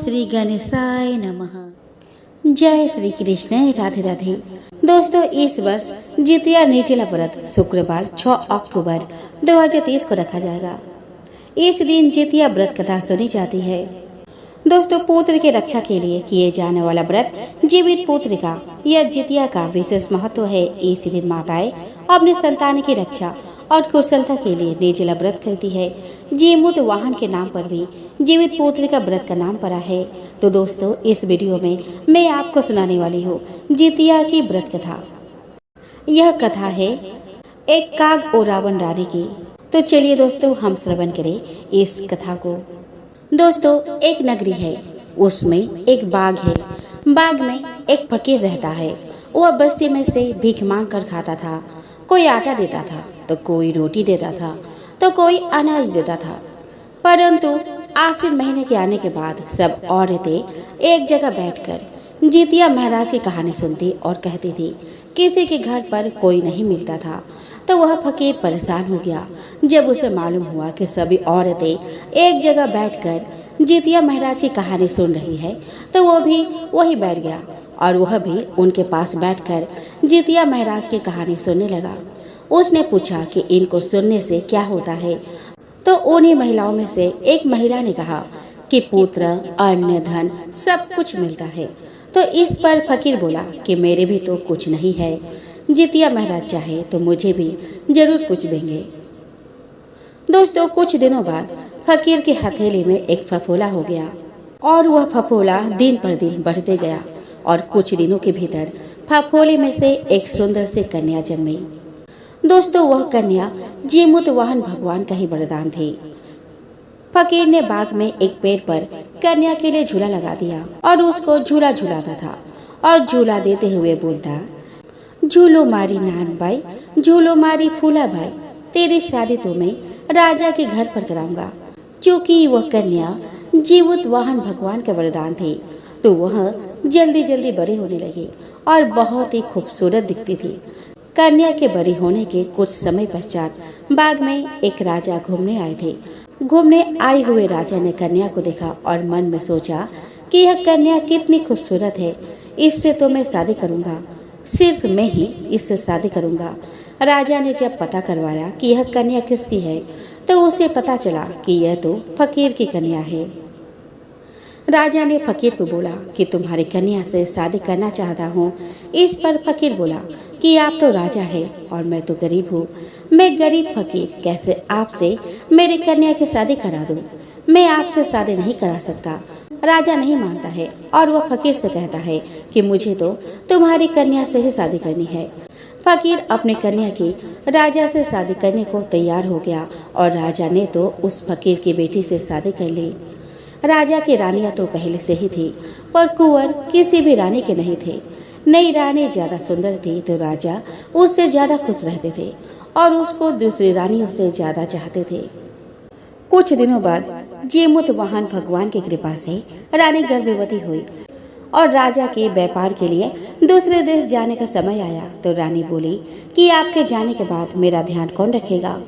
श्री गणेशाय नमः। जय श्री कृष्ण। राधे राधे। दोस्तों, इस वर्ष जितिया निर्जला व्रत शुक्रवार 6 अक्टूबर 2023 को रखा जाएगा। इस दिन जितिया व्रत कथा सुनी जाती है। दोस्तों, पुत्र की रक्षा के लिए किए जाने वाला व्रत जीवित पुत्र का या जितिया का विशेष महत्व है। इस दिन माताएं अपने संतान की रक्षा और कुशलता के लिए निर्जला व्रत करती है। जीमूत वाहन के नाम पर भी जीवित पुत्र का व्रत का नाम पड़ा है। तो दोस्तों, इस वीडियो में मैं आपको सुनाने वाली हूँ जितिया की व्रत कथा। यह कथा है एक काग और रावण रानी की। तो चलिए दोस्तों, हम श्रवण करें इस कथा को। दोस्तों, एक नगरी है, उसमें एक बाग है। बाग में एक फकीर रहता है। वह बस्ती में से भीख मांग कर खाता था। कोई आटा देता था तो कोई रोटी देता था तो कोई अनाज देता था। परंतु आश्विन महीने के आने के बाद सब औरतें एक जगह बैठकर जितिया महाराज की कहानी सुनती और कहती थी। किसी के घर पर कोई नहीं मिलता था तो वह फकीर परेशान हो गया। जब उसे मालूम हुआ कि सभी औरतें एक जगह बैठकर जितिया महाराज की कहानी सुन रही है तो वो भी वही बैठ गया और वह भी उनके पास बैठकर जितिया महाराज की कहानी सुनने लगा। उसने पूछा कि इनको सुनने से क्या होता है। तो उन्हीं महिलाओं में से एक महिला ने कहा कि पुत्र, अन्न, धन सब कुछ मिलता है। तो इस पर फकीर बोला कि मेरे भी तो कुछ नहीं है। जितिया महाराज चाहे तो मुझे भी जरूर कुछ देंगे। दोस्तों, कुछ दिनों बाद फकीर की हथेली में एक फफोला हो गया और वह फफोला दिन पर दिन बढ़ते गया और कुछ दिनों के भीतर फफोले में से एक सुंदर सी कन्या जन्मी। दोस्तों, वह कन्या जीमूत वाहन भगवान का ही वरदान थी। फकीर ने बाग में एक पेड़ पर कन्या के लिए झूला लगा दिया और उसको झूला झूलाता था और झूला देते हुए बोलता, झूलो मारी नान बाई, झूलो मारी फूला भाई, तेरी शादी तो मैं राजा के घर पर कराऊंगा। चूँकि वह कन्या जीमूत वाहन भगवान का वरदान थी तो वह जल्दी जल्दी बड़ी होने लगी और बहुत ही खूबसूरत दिखती थी। कन्या के बड़ी होने के कुछ समय पश्चात बाग में एक राजा घूमने आए थे। घूमने आए हुए राजा ने कन्या को देखा और मन में सोचा कि यह कन्या कितनी खूबसूरत है, इससे तो मैं शादी करूंगा, सिर्फ मैं ही इससे शादी करूंगा। राजा ने जब पता करवाया कि यह कन्या किसकी है तो उसे पता चला कि यह तो फकीर की कन्या है। राजा ने फकीर को बोला कि तुम्हारी कन्या से शादी करना चाहता हूँ। इस पर फकीर बोला कि आप तो राजा है और मैं तो गरीब हूँ। मैं गरीब फकीर कैसे आपसे मेरी कन्या की शादी करा दूँ? मैं आपसे शादी नहीं करा सकता। राजा नहीं मानता है और वह फकीर से कहता है कि मुझे तो तुम्हारी कन्या से ही शादी करनी है। फकीर अपनी कन्या की राजा से शादी करने को तैयार हो गया और राजा ने तो उस फकीर की बेटी से शादी कर ली। राजा की रानियां तो पहले से ही थी, पर कुंवर किसी भी रानी के नहीं थे। नई रानी ज्यादा सुंदर थी तो राजा उससे ज्यादा खुश रहते थे और उसको दूसरी रानियों से ज्यादा चाहते थे। कुछ दिनों बाद जीमूत वाहन भगवान की कृपा से रानी गर्भवती हुई और राजा के व्यापार के लिए दूसरे देश जाने का समय आया। तो रानी बोली कि आपके जाने के बाद मेरा ध्यान कौन रखेगा?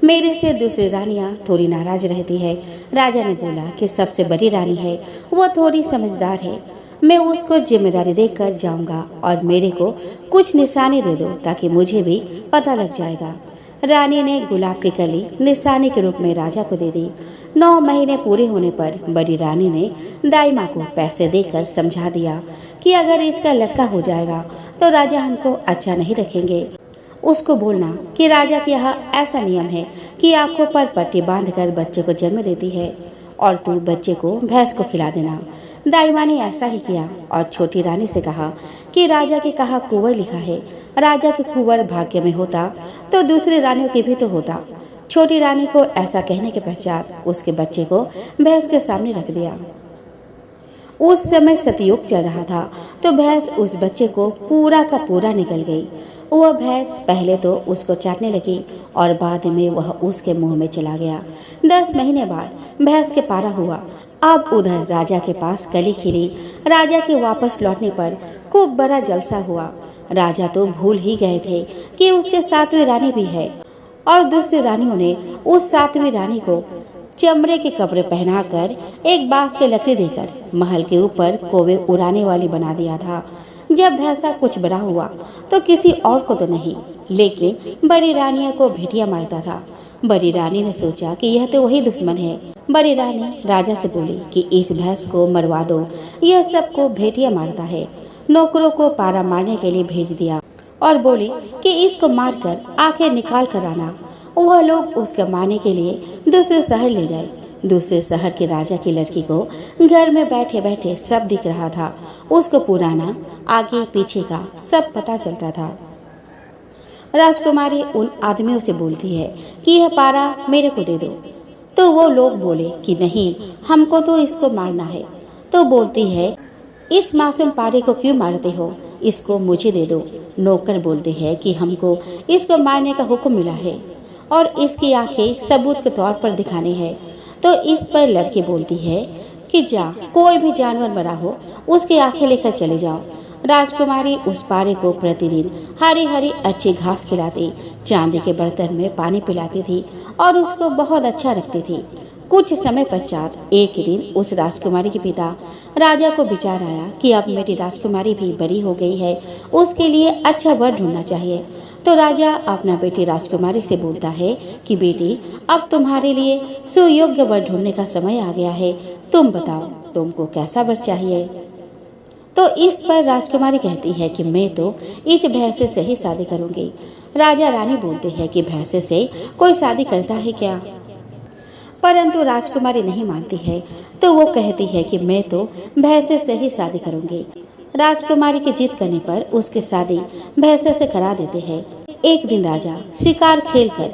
मेरे से दूसरी रानियां थोड़ी नाराज रहती है। राजा ने बोला कि सबसे बड़ी रानी है, वो थोड़ी समझदार है, मैं उसको जिम्मेदारी देकर जाऊंगा और मेरे को कुछ निशानी दे दो ताकि मुझे भी पता लग जाएगा। रानी ने गुलाब की कली निशानी के रूप में राजा को दे दी। 9 महीने पूरे होने पर बड़ी रानी ने दाई माँ को पैसे देकर समझा दिया कि अगर इसका लड़का हो जाएगा तो राजा हमको अच्छा नहीं रखेंगे। उसको बोलना कि राजा के यहाँ ऐसा नियम है कि आंखों पर पट्टी बांधकर बच्चे को जन्म देती है और तू बच्चे को भैंस को खिला देना। दाई माँ ने ऐसा ही किया और छोटी रानी से कहा कि राजा के कहा कुंवर लिखा है, राजा के कुंवर भाग्य में होता तो दूसरी रानियों के भी तो होता। छोटी रानी को ऐसा कहने के पश्चात उसके बच्चे को भैंस के सामने रख दिया। उस समय सतयुग चल रहा था तो भैंस उस बच्चे को पूरा का पूरा निकल गई। वह भैंस पहले तो उसको चाटने लगी और बाद में वह उसके मुंह में चला गया। 10 महीने बाद भैंस के पारा हुआ। अब उधर राजा के पास कली खिली। राजा के वापस लौटने पर खूब बड़ा जलसा हुआ। राजा तो भूल ही गए थे कि उसके 7वीं रानी भी है और दूसरी रानियों ने उस 7वीं रानी को चमड़े के कपड़े पहनाकर एक बांस की लकड़ी देकर महल के ऊपर कोवे उड़ाने वाली बना दिया था। जब भैंसा कुछ बड़ा हुआ तो किसी और को तो नहीं, लेकिन बड़ी रानिया को भेटिया मारता था। बड़ी रानी ने सोचा कि यह तो वही दुश्मन है। बड़ी रानी राजा से बोली कि इस भैंस को मरवा दो, यह सबको भेटिया मारता है। नौकरों को पारा मारने के लिए भेज दिया और बोली कि इसको मारकर आंखें निकाल कर आना। वह लोग उसके मारने के लिए दूसरे शहर ले गए। दूसरे शहर के राजा की लड़की को घर में बैठे बैठे सब दिख रहा था। उसको पुराना आगे पीछे का सब पता चलता था। राजकुमारी उन आदमियों से बोलती है कि यह पारा मेरे को दे दो। तो वो लोग बोले कि नहीं, हमको तो इसको मारना है। तो बोलती है, इस मासूम पारे को क्यों मारते हो, इसको मुझे दे दो। नौकर बोलते हैं कि हमको इसको मारने का हुक्म मिला है और इसकी आंखें सबूत के तौर पर दिखानी है। तो इस पर लड़की बोलती है कि जा, कोई भी जानवर मरा हो उसकी आंखें लेकर चले जाओ। राजकुमारी उस पारे को प्रतिदिन हरी हरी अच्छी घास खिलाती, चांदी के बर्तन में पानी पिलाती थी और उसको बहुत अच्छा रखती थी। कुछ समय पश्चात एक दिन उस राजकुमारी के पिता राजा को विचार आया कि अब मेरी राजकुमारी भी बड़ी हो गई है, उसके लिए अच्छा वर ढूंढना चाहिए। तो राजा अपना बेटी राजकुमारी से बोलता है कि बेटी, अब तुम्हारे लिए सुयोग्य वर ढूंढने का समय आ गया है। तुम बताओ, तुमको कैसा वर चाहिए। तो इस पर राजकुमारी कहती है कि मैं तो इस भैंसे से ही शादी करूंगी। राजा रानी बोलते हैं कि भैंसे से कोई शादी करता है क्या, परंतु राजकुमारी नहीं मानती है। तो वो कहती है कि मैं तो भैंसे से ही शादी करूंगी। राजकुमारी की जिद करने पर उसकी शादी भैंसे से करा देते हैं। एक दिन राजा शिकार खेलकर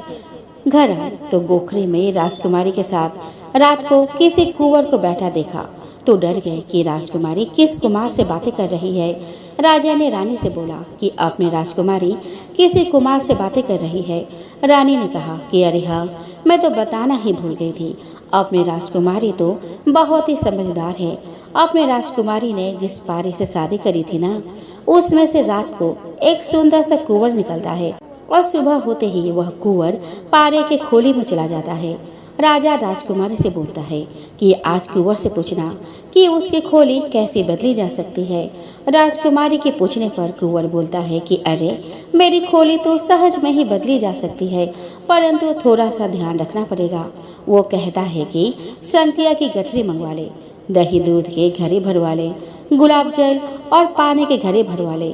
घर आए तो गोखरे में राजकुमारी के साथ रात को किसी कुंवर को बैठा देखा तो डर गए कि राजकुमारी किस कुमार से बातें कर रही है। राजा ने रानी से बोला कि अपनी राजकुमारी किसी कुमार से बातें कर रही है। रानी ने कहा कि अरे हाँ, मैं तो बताना ही भूल गई थी, अपनी राजकुमारी तो बहुत ही समझदार है। अपनी राजकुमारी ने जिस पारे से शादी करी थी ना, उसमें से रात को एक सुंदर सा कुंवर निकलता है और सुबह होते ही वह कुंवर पारे के खोली में चला जाता है। राजा राजकुमारी से बोलता है कि आज कुंवर से पूछना कि उसकी खोली कैसे बदली जा सकती है। राजकुमारी के पूछने पर कुंवर बोलता है कि अरे, मेरी खोली तो सहज में ही बदली जा सकती है, परंतु थोड़ा सा ध्यान रखना पड़ेगा। वो कहता है कि संतिया की गठरी मंगवा ले, दही दूध के घड़े भरवा ले, गुलाब जल और पानी के घड़े भरवा ले।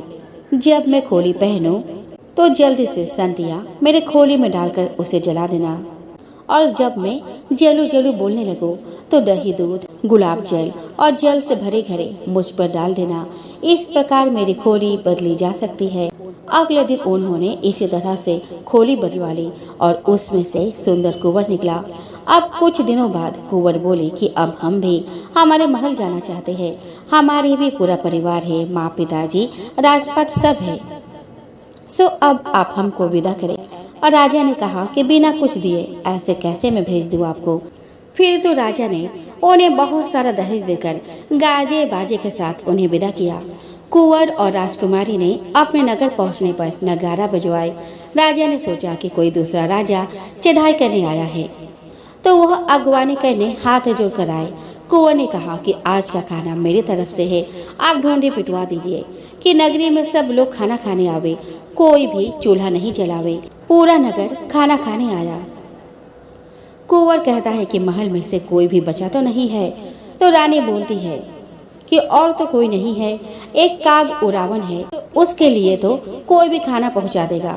जब मैं खोली पहनूं तो जल्दी से संतिया मेरे खोली में डालकर उसे जला देना, और जब मैं जलू जलू बोलने लगूं तो दही दूध, गुलाब जल और जल से भरे घड़े मुझ पर डाल देना। इस प्रकार मेरी खोली बदली जा सकती है। अगले दिन उन्होंने इसी तरह से खोली बदलवा ली और उसमें से सुंदर कुंवर निकला। अब कुछ दिनों बाद कुंवर बोले कि अब हम भी हमारे महल जाना चाहते हैं, हमारे भी पूरा परिवार है, माँ, पिताजी, राजपाट सब है। सो अब आप हमको विदा करें। और राजा ने कहा कि बिना कुछ दिए ऐसे कैसे मैं भेज दूँ आपको। फिर तो राजा ने उन्हें बहुत सारा दहेज देकर गाजे बाजे के साथ उन्हें विदा किया। कुंवर और राजकुमारी ने अपने नगर पहुंचने पर नगारा बजवाए। राजा ने सोचा कि कोई दूसरा राजा चढ़ाई करने आया है, तो वह अगवानी करने हाथ जोड़ कर आए। कुंवर ने कहा कि आज का खाना मेरी तरफ से है, आप ढूंढे पिटवा दीजिए कि नगरी में सब लोग खाना खाने आवे, कोई भी चूल्हा नहीं जलावे। पूरा नगर खाना खाने आया। कुंवर कहता है कि महल में से कोई भी बचा तो नहीं है। तो रानी बोलती है कि और तो कोई नहीं है, एक काग उरावन है, उसके लिए तो कोई भी खाना पहुंचा देगा।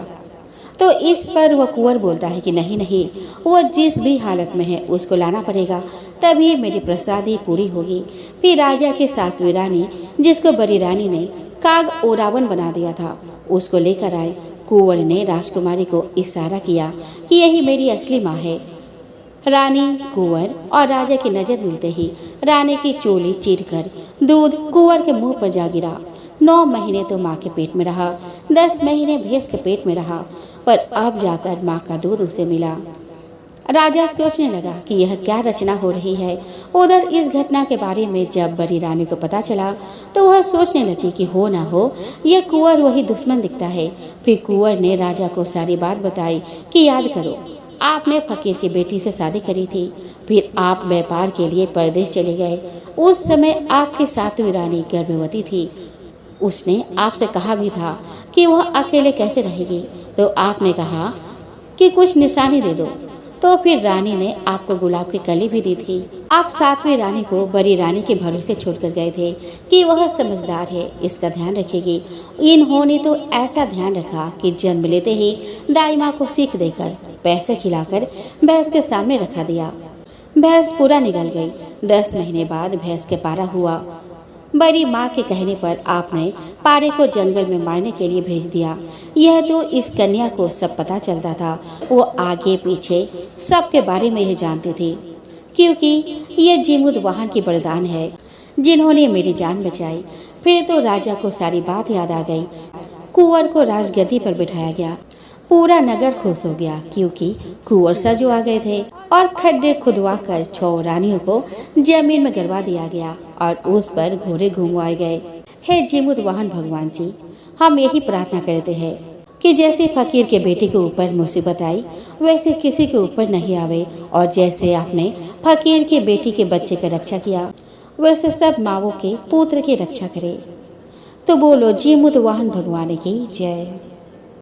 तो इस पर वह कुंवर बोलता है कि नहीं नहीं, वह जिस भी हालत में है उसको लाना पड़ेगा, तभी मेरी प्रसादी पूरी होगी। फिर राजा के सातवीं रानी, जिसको बड़ी रानी ने काग उरावन बना दिया था, उसको लेकर आए। कुंवर ने राजकुमारी को इशारा किया कि यही मेरी असली माँ है। रानी, कुंवर और राजा की नजर मिलते ही रानी की चोली चीरकर दूध कुंवर के मुंह पर जा गिरा। 9 महीने तो माँ के पेट में रहा, 10 महीने भैंस के पेट में रहा, पर अब जाकर माँ का दूध उसे मिला। राजा सोचने लगा कि यह क्या रचना हो रही है। उधर इस घटना के बारे में जब बड़ी रानी को पता चला तो वह सोचने लगी कि हो ना हो यह कुंवर वही दुश्मन दिखता है। फिर कुंवर ने राजा को सारी बात बताई कि याद करो, आपने फकीर की बेटी से शादी करी थी, फिर आप व्यापार के लिए परदेश चले गए। उस समय आपकी सातवीं रानी गर्भवती थी। उसने आपसे कहा भी था कि वह अकेले कैसे रहेगी, तो आपने कहा कि कुछ निशानी दे दो। तो फिर रानी ने आपको गुलाब की कली भी दी थी। आप सातवीं रानी को बड़ी रानी के भरोसे छोड़कर गए थे कि वह समझदार है, इसका ध्यान रखेगी। इन्होंने तो ऐसा ध्यान रखा कि जन्म लेते ही दाई माँ को सीख देकर पैसे खिलाकर भैंस के सामने रखा दिया। भैंस पूरा निगल गई। 10 महीने बाद भैंस के पारा हुआ। बड़ी माँ के कहने पर आपने पारे को जंगल में मारने के लिए भेज दिया। यह तो इस कन्या को सब पता चलता था। वो आगे पीछे सबके बारे में यह जानती थी, क्योंकि यह जीमुद वाहन की वरदान है जिन्होंने मेरी जान बचाई। फिर तो राजा को सारी बात याद आ गई। कुंवर को राजगद्दी पर बिठाया गया। पूरा नगर खुश हो गया, क्योंकि कुंवर सजो आ गए थे और खड्डे खुदवा कर 6 रानियों को जमीन में गिरवा दिया गया और उस पर घोड़े घुमवाए गए। हे जीमुद वाहन भगवान जी, हम यही प्रार्थना करते हैं कि जैसे फकीर के बेटे के ऊपर मुसीबत आई वैसे किसी के ऊपर नहीं आवे, और जैसे आपने फकीर के बेटी के बच्चे का रक्षा किया वैसे सब मावों के पुत्र की रक्षा करे। तो बोलो जीमुद वाहन भगवान की जय।